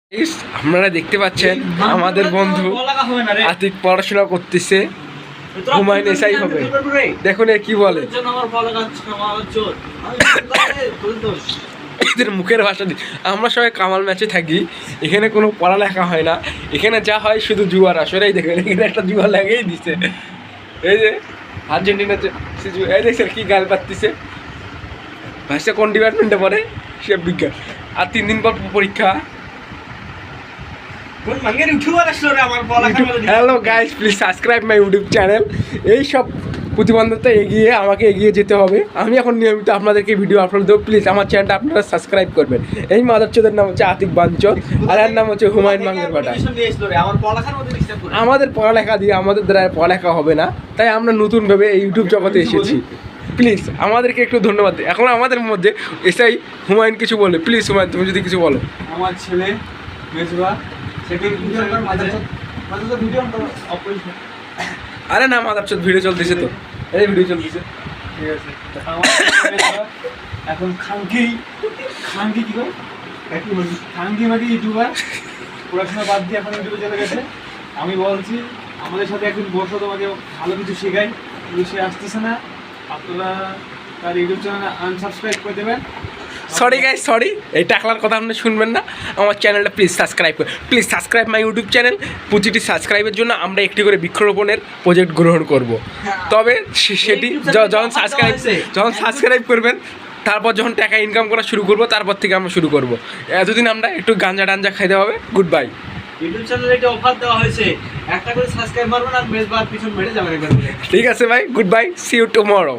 আপনারা দেখতে পাচ্ছেন আমাদের বন্ধু আতিক পড়াশোনা করতেছে। হুমায়ুন এসআই হবে, দেখুন এ কি বলে। এদের মুখের ভাষা আমরা সবাই কামাল ম্যাচে থাকি, এখানে কোনো পড়ালেখা হয় না, এখানে যা হয় শুধু জুয়ার আসরেই। দেখেন এখানে একটা জুয়া লাগিয়েই দিছে, এই যে আর্জেন্টিনা এই দেখছেন কি গাল পাতিছে। ভাইসা কোন ডিপার্টমেন্টে পড়ে? সে বিজ্ঞান। আর 3 দিন পর পরীক্ষা। Hello guys, please subscribe my YouTube channel. এই সব প্রতিবন্ধকতা আমাকে এগিয়ে যেতে হবে। আমি এখন নিয়মিত আপনাদেরকে ভিডিও আপলোড দেবো। প্লিজ আমার চ্যানেলটা আপনারা সাবস্ক্রাইব করবেন। এই মাদারচোদের নাম হচ্ছে আতিক বাঞ্চদ, আর এর নাম হচ্ছে হুমায়ুন বাঙ্গেরপাটা। আমাদের পড়ালেখা দিয়ে আমাদের দ্বারা পড়ালেখা হবে না, তাই আমরা নতুনভাবে এই ইউটিউব জগতে এসেছি। প্লিজ আমাদেরকে একটু ধন্যবাদ। এখন আমাদের মধ্যে এসআই হুমায়ুন কিছু বলে। প্লিজ হুমায়ুন, তুমি যদি কিছু বলো। আমার ছেলে মেজবা আরে না মাদারচোদ, ভিডিও চলতেছে তো, এই ভিডিও চলতেছে, ঠিক আছে। এখন খাঙ্কি কি করে খাঙ্কি মাটি ইউটিউবার, পড়াশোনা বাদ দিয়ে এখন ইউটিউবে চলে গেছে। আমি বলছি আমাদের সাথে একদিন বসো, তোমাকে ভালো কিছু শেখাই, কিন্তু সে আসতেছে না। আপনারা তার ইউটিউব চ্যানেল আনসাবস্ক্রাইব করে দেবেন। সরি গাইস, সরি, এই টাকলার কথা আপনি শুনবেন না। আমার চ্যানেলটা প্লিজ সাবস্ক্রাইব করুন। Please subscribe my YouTube channel. প্রতিটি সাবস্ক্রাইবের জন্য আমরা একটি করে বৃক্ষরোপণের প্রজেক্ট গ্রহণ করব। তবে সেটি যখন সাবস্ক্রাইব করবেন, তারপর যখন টাকা ইনকাম করা শুরু করব, তারপর থেকে আমরা শুরু করব। এতদিন আমরা একটু গাঞ্জা টাঞ্জা খাইতে হবে। Good bye. ইউটিউব চ্যানেলে একটা অফার দেওয়া হয়েছে, একটা করে সাবস্ক্রাইব মারবেন আর মেজবার পিছন মেরে যাবেন। ঠিক আছে ভাই, good bye, see you tomorrow.